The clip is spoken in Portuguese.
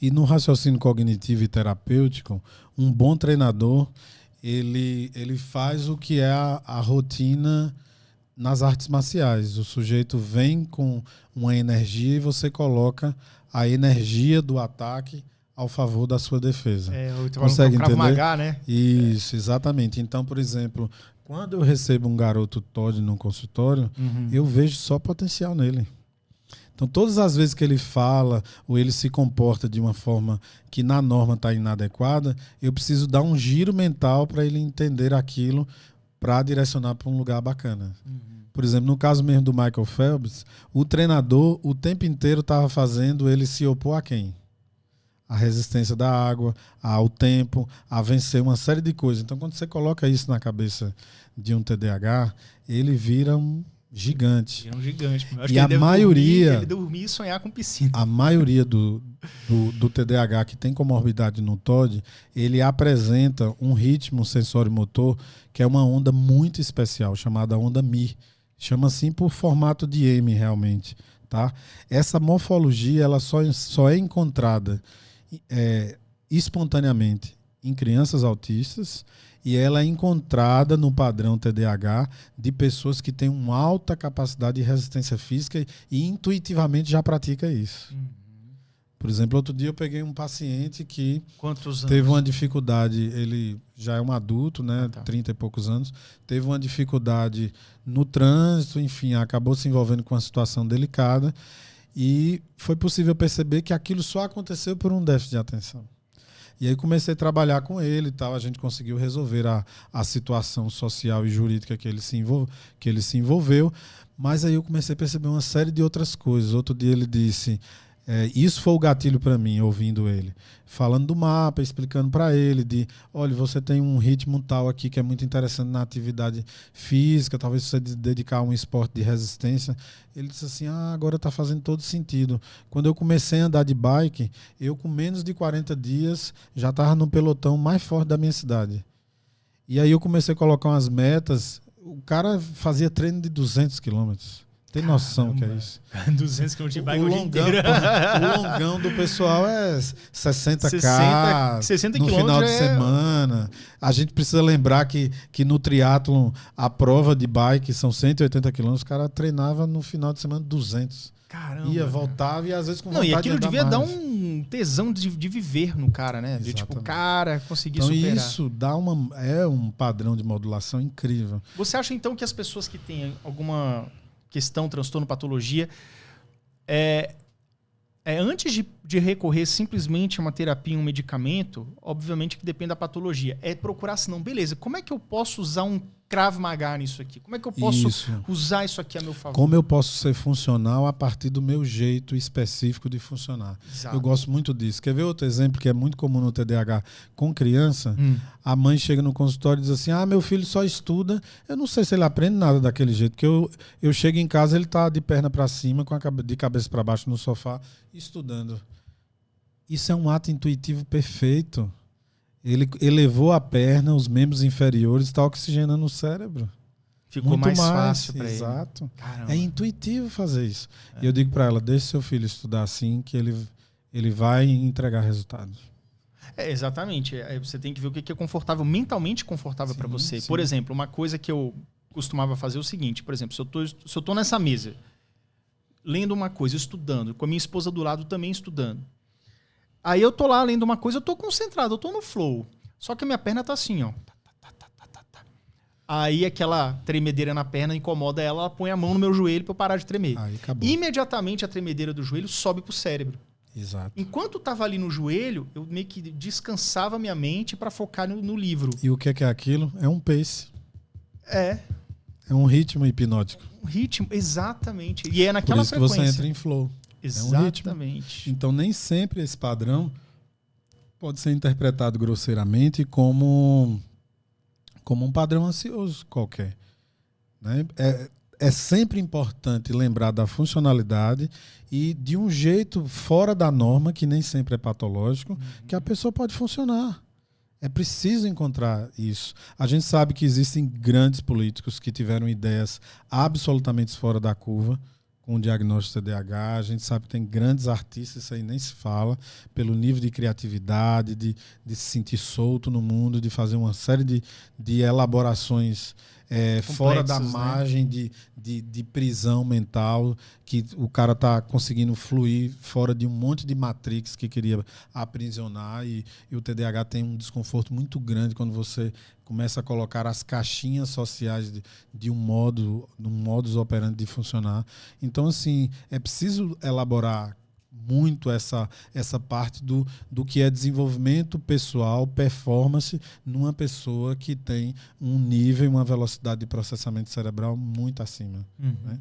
E no raciocínio cognitivo e terapêutico, um bom treinador, ele faz o que é a rotina nas artes marciais. O sujeito vem com uma energia e você coloca a energia do ataque ao favor da sua defesa. Consegue entender? Maga, né? Isso, exatamente. Então, por exemplo, quando eu recebo um garoto TOD no consultório, eu vejo só potencial nele. Então, todas as vezes que ele fala ou ele se comporta de uma forma que na norma está inadequada, eu preciso dar um giro mental para ele entender aquilo para direcionar para um lugar bacana. Por exemplo, no caso mesmo do Michael Phelps, o treinador o tempo inteiro estava fazendo ele se opor a quem? A resistência da água, ao tempo, a vencer uma série de coisas. Então, quando você coloca isso na cabeça de um TDAH, ele vira um gigante. Vira um gigante. Eu acho E que a maioria... Ele dormir e sonhar com piscina. A maioria do TDAH que tem comorbidade no TOD, ele apresenta um ritmo sensório-motor que é uma onda muito especial, chamada onda Mi. Chama assim por formato de M, realmente. Tá? Essa morfologia ela só é encontrada espontaneamente em crianças autistas e ela é encontrada no padrão TDAH de pessoas que têm uma alta capacidade de resistência física e intuitivamente já pratica isso. Por exemplo, outro dia eu peguei um paciente que teve uma dificuldade, ele já é um adulto, né, 30 e poucos anos, teve uma dificuldade no trânsito, enfim, acabou se envolvendo com uma situação delicada e foi possível perceber que aquilo só aconteceu por um déficit de atenção. E aí comecei a trabalhar com ele e tal, a gente conseguiu resolver a situação social e jurídica que ele se envolveu, mas aí eu comecei a perceber uma série de outras coisas. Outro dia ele disse... isso foi o gatilho para mim, ouvindo ele. Falando do mapa, explicando para ele de, olha, você tem um ritmo tal aqui que é muito interessante na atividade física, talvez você dedicar a um esporte de resistência. Ele disse assim, agora está fazendo todo sentido. Quando eu comecei a andar de bike, eu com menos de 40 dias já estava no pelotão mais forte da minha cidade. E aí eu comecei a colocar umas metas, o cara fazia treino de 200 quilômetros. Tem noção que é isso? 200 km de bike hoje inteiro. O longão do pessoal é 60K 60 no final de semana. A gente precisa lembrar que no triatlon a prova de bike são 180 km. O cara treinava no final de semana 200. Caramba. Ia, voltava e às vezes com vontade e aquilo de andar devia mais. dar um tesão de viver no cara, né? De tipo, o cara conseguir superar. Então isso dá um padrão de modulação incrível. Você acha então que as pessoas que têm alguma... questão, transtorno, patologia, antes de recorrer simplesmente a uma terapia, um medicamento, obviamente que depende da patologia, é procurar, se não, beleza, como é que eu posso usar um Krav Maga nisso aqui? Como é que eu posso usar isso aqui a meu favor? Como eu posso ser funcional a partir do meu jeito específico de funcionar? Exato. Eu gosto muito disso. Quer ver outro exemplo que é muito comum no TDAH com criança? A mãe chega no consultório e diz assim, meu filho só estuda, eu não sei se ele aprende nada daquele jeito, porque eu chego em casa, ele está de perna para cima, de cabeça para baixo no sofá, estudando. Isso é um ato intuitivo perfeito. Ele elevou a perna, os membros inferiores, está oxigenando o cérebro. Ficou muito mais fácil para ele. Exato. É intuitivo fazer isso. E eu digo para ela, deixe seu filho estudar assim, que ele vai entregar resultados. Exatamente. Você tem que ver o que é confortável, mentalmente confortável para você. Sim. Por exemplo, uma coisa que eu costumava fazer é o seguinte, por exemplo, se eu tô nessa mesa, lendo uma coisa, estudando, com a minha esposa do lado também estudando, aí eu tô lá lendo uma coisa, eu tô concentrado, eu tô no flow. Só que a minha perna tá assim, ó. Aí aquela tremedeira na perna incomoda ela põe a mão no meu joelho pra eu parar de tremer. Aí acabou. Imediatamente a tremedeira do joelho sobe pro cérebro. Exato. Enquanto tava ali no joelho, eu meio que descansava minha mente para focar no livro. E o que é aquilo? É um pace. É um ritmo hipnótico. Um ritmo, exatamente. E é naquela frequência. Por isso que você entra em flow. Exatamente. É um ritmo. Então, nem sempre esse padrão pode ser interpretado grosseiramente como um padrão ansioso qualquer. Né? É sempre importante lembrar da funcionalidade e de um jeito fora da norma, que nem sempre é patológico, que a pessoa pode funcionar. É preciso encontrar isso. A gente sabe que existem grandes políticos que tiveram ideias absolutamente fora da curva, com o diagnóstico TDAH. A gente sabe que tem grandes artistas, isso aí nem se fala, pelo nível de criatividade, de se sentir solto no mundo, de fazer uma série de elaborações fora da margem, né? de prisão mental, que o cara está conseguindo fluir fora de um monte de matrix que queria aprisionar, e o TDAH tem um desconforto muito grande quando você começa a colocar as caixinhas sociais de um modus operandi de funcionar. Então, assim, é preciso elaborar muito essa parte do que é desenvolvimento pessoal, performance, numa pessoa que tem um nível e uma velocidade de processamento cerebral muito acima. Né?